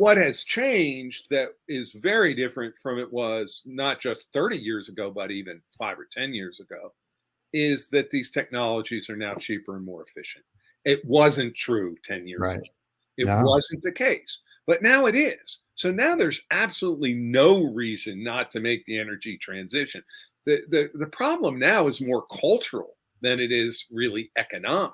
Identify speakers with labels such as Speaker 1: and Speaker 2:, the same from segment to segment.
Speaker 1: what has changed that is very different from it was not just 30 years ago, but even 5 or 10 years ago, is that these technologies are now cheaper and more efficient. It wasn't true 10 years ago. It wasn't the case, but now it is. So now there's absolutely no reason not to make the energy transition. The problem now is more cultural than it is really economic.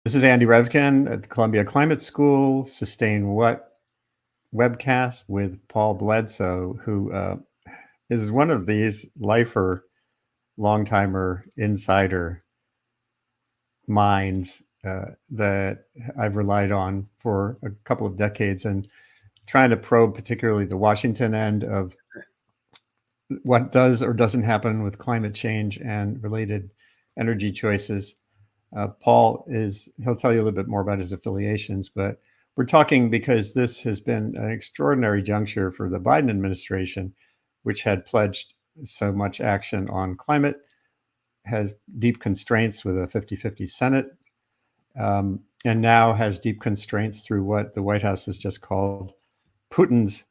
Speaker 2: This is Andy Revkin at the Columbia Climate School Sustain What webcast with Paul Bledsoe, who is one of these lifer, long-timer, insider minds that I've relied on for a couple of decades, and trying to probe particularly the Washington end of what does or doesn't happen with climate change and related energy choices. Paul he'll tell you a little bit more about his affiliations, but we're talking because this has been an extraordinary juncture for the Biden administration, which had pledged so much action on climate, has deep constraints with a 50-50 Senate, and now has deep constraints through what the White House has just called Putin's,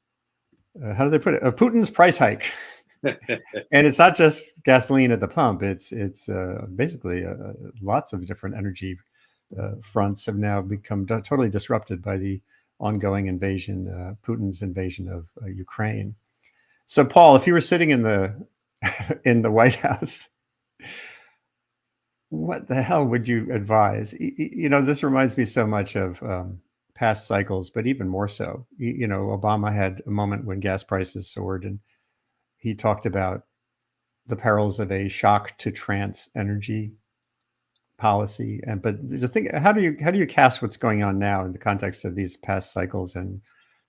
Speaker 2: how do they put it? Putin's price hike. And it's not just gasoline at the pump. It's basically lots of different energy fronts have now become totally disrupted by the ongoing invasion, Putin's invasion of Ukraine. So, Paul, if you were sitting in the in the White House, what the hell would you advise? This reminds me so much of past cycles, but even more so. Obama had a moment when gas prices soared, and he talked about the perils of a shock to trans energy policy. But the thing, how do you cast what's going on now in the context of these past cycles? And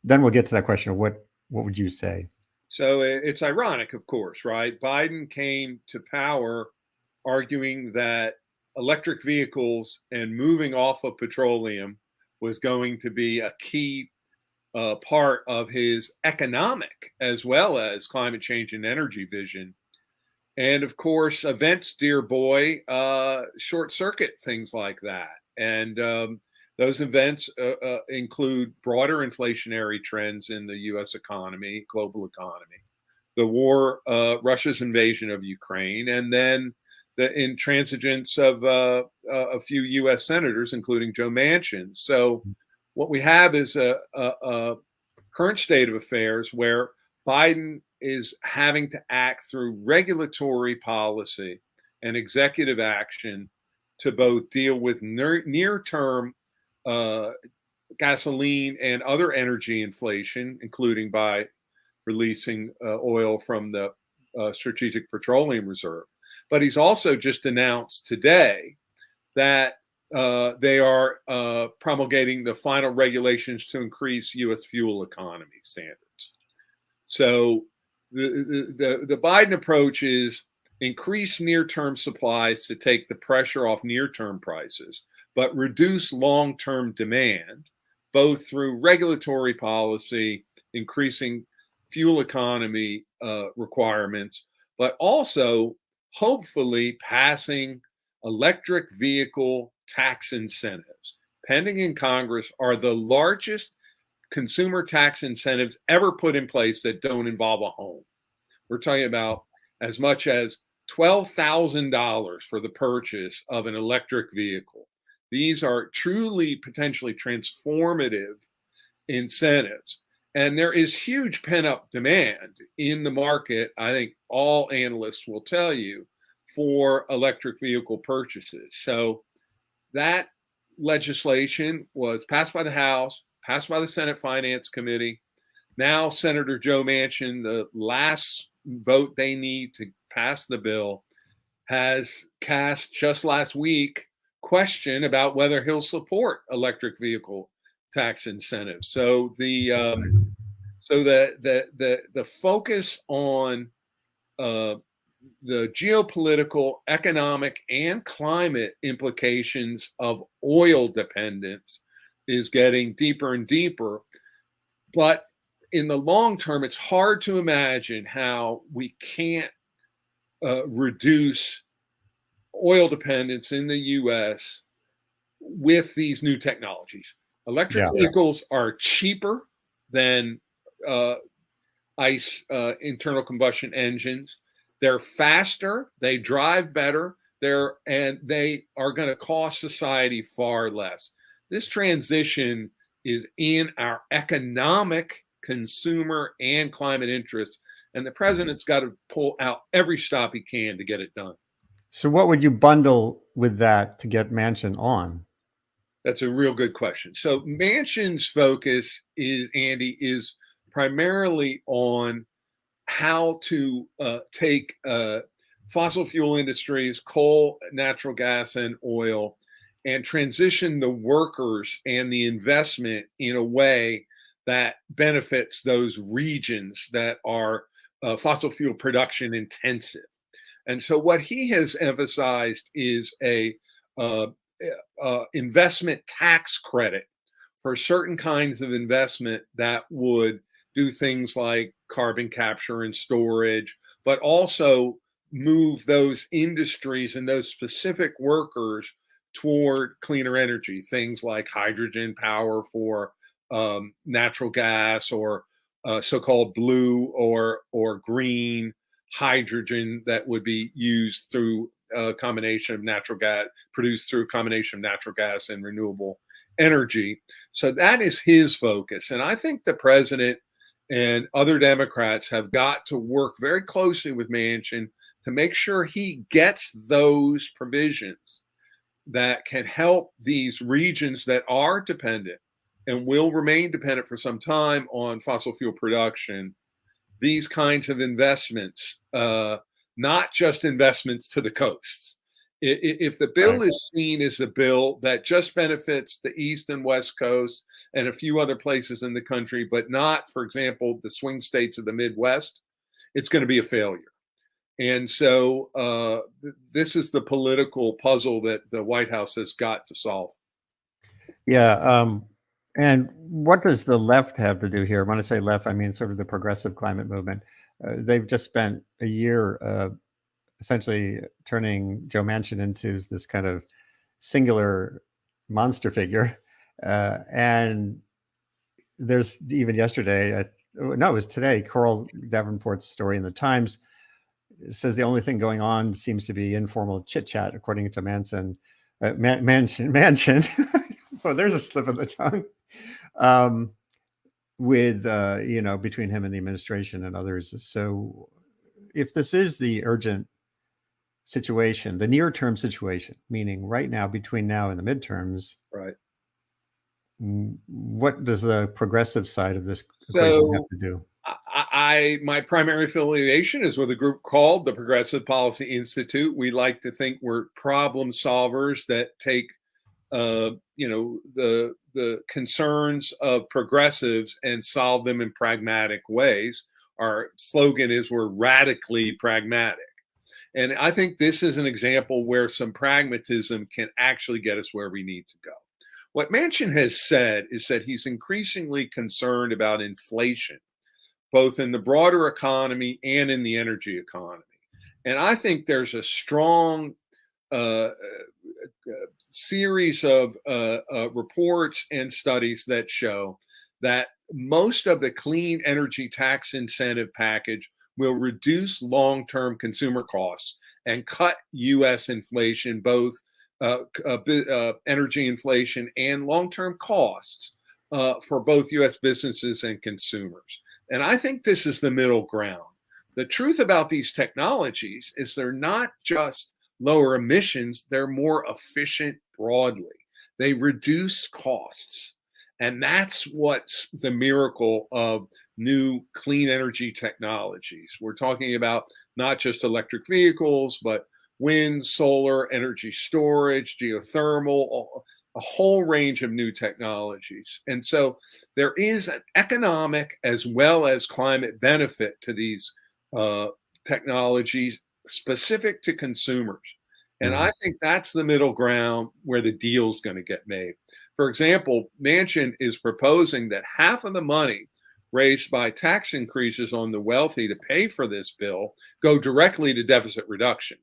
Speaker 2: then we'll get to that question of what would you say?
Speaker 1: So it's ironic, of course, right? Biden came to power arguing that electric vehicles and moving off of petroleum was going to be a key part of his economic as well as climate change and energy vision. And of course, events, dear boy, short circuit things like that. And those events include broader inflationary trends in the US economy, global economy, the war, Russia's invasion of Ukraine, and then the intransigence of a few US senators, including Joe Manchin. So what we have is a current state of affairs where Biden is having to act through regulatory policy and executive action to both deal with near-term gasoline and other energy inflation, including by releasing oil from the Strategic Petroleum Reserve. But he's also just announced today that they are promulgating the final regulations to increase U.S. fuel economy standards. So the Biden approach is increase near-term supplies to take the pressure off near-term prices, but reduce long-term demand, both through regulatory policy, increasing fuel economy requirements, but also hopefully passing electric vehicle tax incentives. Pending in Congress are the largest consumer tax incentives ever put in place that don't involve a home. We're talking about as much as $12,000 for the purchase of an electric vehicle. These are truly potentially transformative incentives. And there is huge pent-up demand in the market, I think all analysts will tell you, for electric vehicle purchases. So that legislation was passed by the House, passed by the Senate Finance Committee. Now Senator Joe Manchin, the last vote they need to pass the bill, has cast just last week question about whether he'll support electric vehicle tax incentives. So the focus on the geopolitical, economic, and climate implications of oil dependence is getting deeper and deeper. But in the long term, it's hard to imagine how we can't reduce oil dependence in the U.S. with these new technologies. Electric vehicles are cheaper than ICE internal combustion engines. They're faster. They drive better. They are going to cost society far less. This transition is in our economic, consumer, and climate interests, and the president's got to pull out every stop he can to get it done.
Speaker 2: So what would you bundle with that to get Manchin on?
Speaker 1: That's a real good question. So Manchin's focus is primarily on how to take fossil fuel industries, coal, natural gas, and oil, and transition the workers and the investment in a way that benefits those regions that are fossil fuel production intensive. And so what he has emphasized is a investment tax credit for certain kinds of investment that would do things like carbon capture and storage, but also move those industries and those specific workers toward cleaner energy, things like hydrogen power for natural gas, or so-called blue or green hydrogen that would be used through a combination of natural gas, produced through a combination of natural gas and renewable energy. So that is his focus. And I think the president and other Democrats have got to work very closely with Manchin to make sure he gets those provisions that can help these regions that are dependent and will remain dependent for some time on fossil fuel production, these kinds of investments, not just investments to the coasts. If the bill is seen as a bill that just benefits the East and West Coast and a few other places in the country, but not, for example, the swing states of the Midwest, it's going to be a failure. And so this is the political puzzle that the White House has got to solve.
Speaker 2: Yeah. And what does the left have to do here? When I say left, I mean sort of the progressive climate movement. They've just spent a year essentially turning Joe Manchin into this kind of singular monster figure. And there's even yesterday, no, it was today, Coral Davenport's story in the Times says the only thing going on seems to be informal chit chat, according to Manchin. Well, there's a slip of the tongue. With between him and the administration and others. So if this is the urgent situation, the near-term situation, meaning right now, between now and the midterms,
Speaker 1: right?
Speaker 2: What does the progressive side of this equation have to do?
Speaker 1: My primary affiliation is with a group called the Progressive Policy Institute. We like to think we're problem solvers that take the concerns of progressives and solve them in pragmatic ways. Our slogan is we're radically pragmatic. And I think this is an example where some pragmatism can actually get us where we need to go. What Manchin has said is that he's increasingly concerned about inflation, both in the broader economy and in the energy economy. And I think there's a strong series of reports and studies that show that most of the clean energy tax incentive package will reduce long-term consumer costs and cut U.S. inflation, both energy inflation and long-term costs for both U.S. businesses and consumers. And I think this is the middle ground. The truth about these technologies is they're not just lower emissions, they're more efficient broadly. They reduce costs. And that's what's the miracle of new clean energy technologies. We're talking about not just electric vehicles, but wind, solar, energy storage, geothermal, a whole range of new technologies. And so there is an economic as well as climate benefit to these technologies specific to consumers. And I think that's the middle ground where the deal's going to get made. For example, Manchin is proposing that half of the money raised by tax increases on the wealthy to pay for this bill go directly to deficit reduction.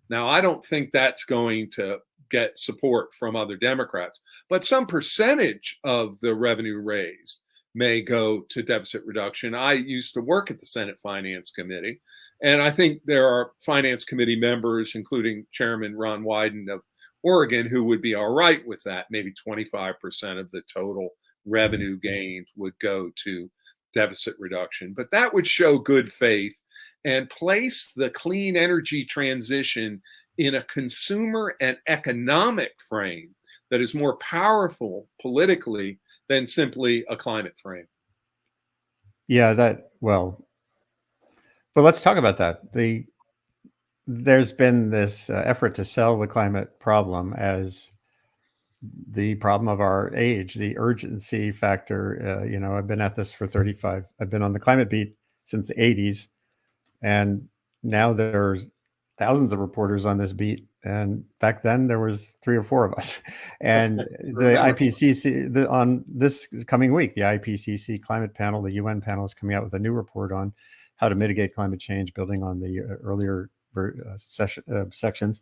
Speaker 1: Now, I don't think that's going to get support from other Democrats. But some percentage of the revenue raised may go to deficit reduction. I used to work at the Senate Finance Committee, and I think there are Finance Committee members, including Chairman Ron Wyden of Oregon, who would be all right with that. Maybe 25% of the total revenue gains would go to deficit reduction. But that would show good faith and place the clean energy transition in a consumer and economic frame that is more powerful politically than simply a climate frame.
Speaker 2: Yeah, but let's talk about that. There's been this effort to sell the climate problem as the problem of our age, the urgency factor. I've been at this for 35. I've been on the climate beat since the 80s, and now there's thousands of reporters on this beat. And back then there was 3 or 4 of us. And the IPCC, on this coming week, the IPCC climate panel, the UN panel, is coming out with a new report on how to mitigate climate change, building on the earlier sections.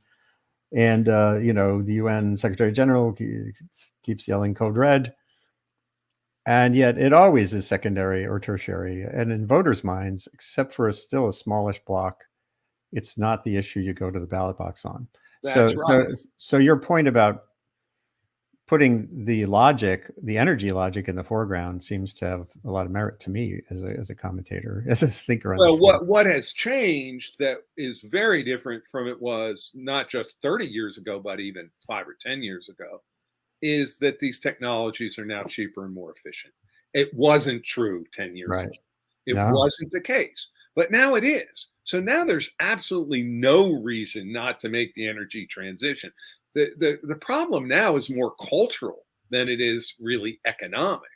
Speaker 2: And, the UN Secretary General keeps yelling code red. And yet it always is secondary or tertiary. And in voters' minds, except for still a smallish block, it's not the issue you go to the ballot box on.
Speaker 1: That's right.
Speaker 2: So your point about putting the energy logic in the foreground seems to have a lot of merit to me as a commentator, as a thinker.
Speaker 1: Well, what has changed that is very different from it was not just 30 years ago, but even 5 or 10 years ago, is that these technologies are now cheaper and more efficient. It wasn't true 10 years ago. It wasn't the case, but now it is. So now there's absolutely no reason not to make the energy transition. The problem now is more cultural than it is really economic.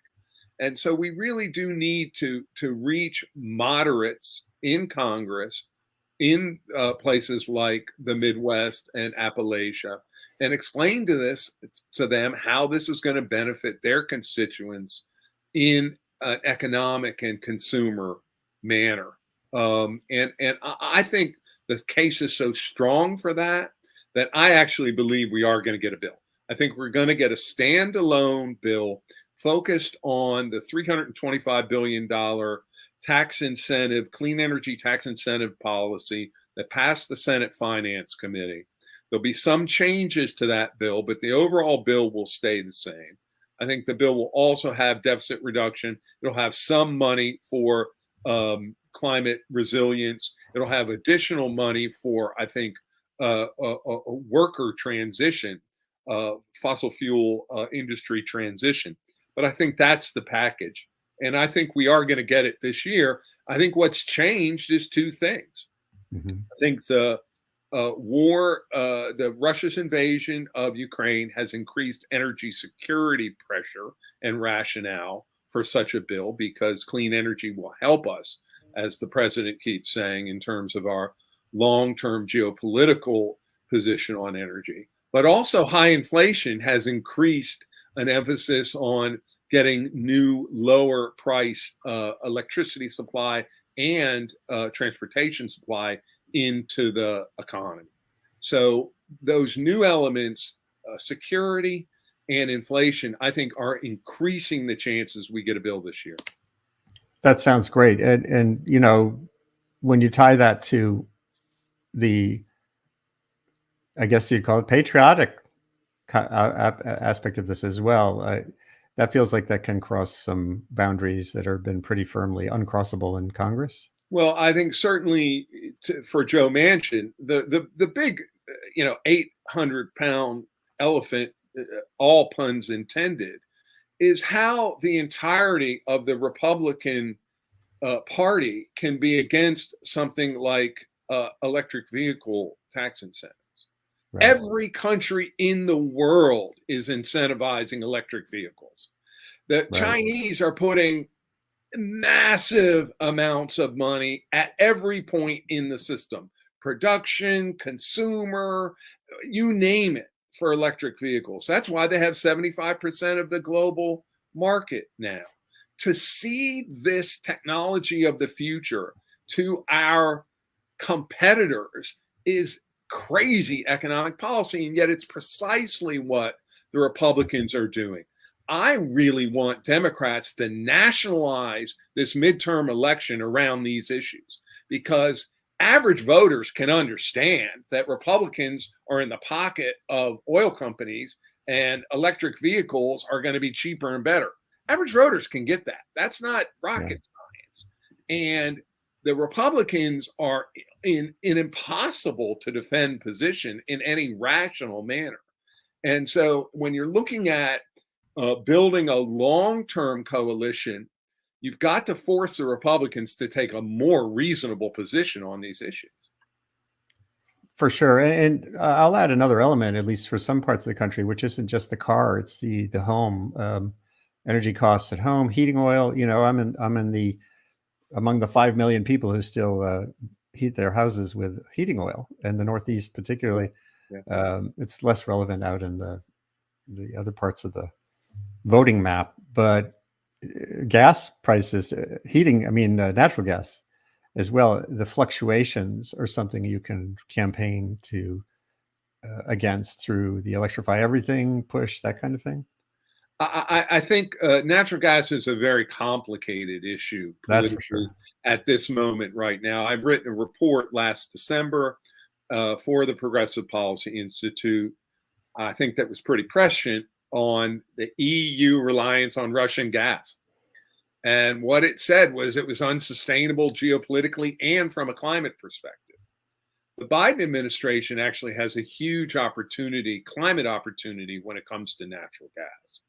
Speaker 1: And so we really do need to reach moderates in Congress, in places like the Midwest and Appalachia, and explain to them how this is going to benefit their constituents in an economic and consumer manner. And I think the case is so strong for that I actually believe we are going to get a bill. I think we're going to get a standalone bill focused on the $325 billion tax incentive, clean energy tax incentive policy that passed the Senate Finance Committee. There'll be some changes to that bill, but the overall bill will stay the same. I think the bill will also have deficit reduction. It'll have some money for climate resilience. It'll have additional money for, I think, a worker transition, fossil fuel industry transition. But I think that's the package. And I think we are going to get it this year. I think what's changed is 2 things. Mm-hmm. I think the Russia's invasion of Ukraine has increased energy security pressure and rationale for such a bill, because clean energy will help us, as the president keeps saying, in terms of our long-term geopolitical position on energy. But also high inflation has increased an emphasis on getting new lower price electricity supply and transportation supply into the economy. So those new elements, security and inflation, I think are increasing the chances we get a bill this year.
Speaker 2: That sounds great. And when you tie that to the, I guess you'd call it patriotic aspect of this as well, that feels like that can cross some boundaries that have been pretty firmly uncrossable in Congress.
Speaker 1: Well, I think certainly for Joe Manchin, the big, 800-pound elephant, all puns intended, is how the entirety of the Republican Party can be against something like electric vehicle tax incentives. Right. Every country in the world is incentivizing electric vehicles. The Chinese are putting massive amounts of money at every point in the system, production, consumer, you name it, for electric vehicles. That's why they have 75% of the global market now. To see this technology of the future to our competitors is crazy economic policy, and yet it's precisely what the Republicans are doing. I really want Democrats to nationalize this midterm election around these issues, because average voters can understand that Republicans are in the pocket of oil companies and electric vehicles are going to be cheaper and better. Average voters can get that. That's not rocket science. And the Republicans are in an impossible to defend position in any rational manner. And so when you're looking at building a long-term coalition, you've got to force the Republicans to take a more reasonable position on these issues.
Speaker 2: For sure. And I'll add another element, at least for some parts of the country, which isn't just the car, it's the home. Energy costs at home, heating oil. You know, I'm in the among the 5 million people who still heat their houses with heating oil, and the Northeast particularly. It's less relevant out in the other parts of the voting map, but gas prices, natural gas as well, the fluctuations are something you can campaign to against through the Electrify Everything push, that kind of thing.
Speaker 1: I think natural gas is a very complicated issue
Speaker 2: That's for sure
Speaker 1: at this moment right now. I've written a report last December for the Progressive Policy Institute. I think that was pretty prescient on the EU reliance on Russian gas. And what it said was it was unsustainable geopolitically and from a climate perspective. The Biden administration actually has a huge climate opportunity when it comes to natural gas.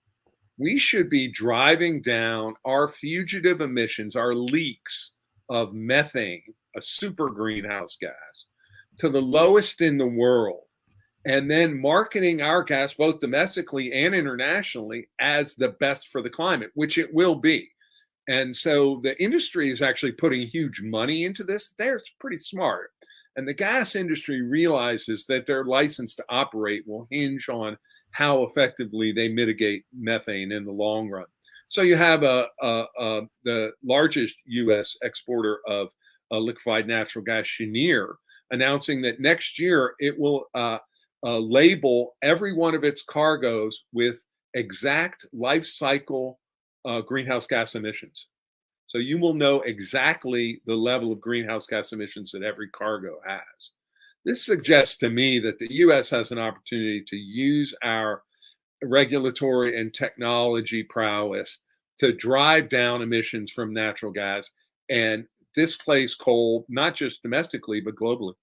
Speaker 1: We should be driving down our fugitive emissions, our leaks of methane, a super greenhouse gas, to the lowest in the world, and then marketing our gas both domestically and internationally as the best for the climate, which it will be. And so the industry is actually putting huge money into this. They're pretty smart. And the gas industry realizes that their license to operate will hinge on how effectively they mitigate methane in the long run. So you have the largest U.S. exporter of liquefied natural gas, Cheniere, announcing that next year it will label every one of its cargoes with exact life cycle greenhouse gas emissions. So you will know exactly the level of greenhouse gas emissions that every cargo has. This suggests to me that the U.S. has an opportunity to use our regulatory and technology prowess to drive down emissions from natural gas and displace coal, not just domestically, but globally.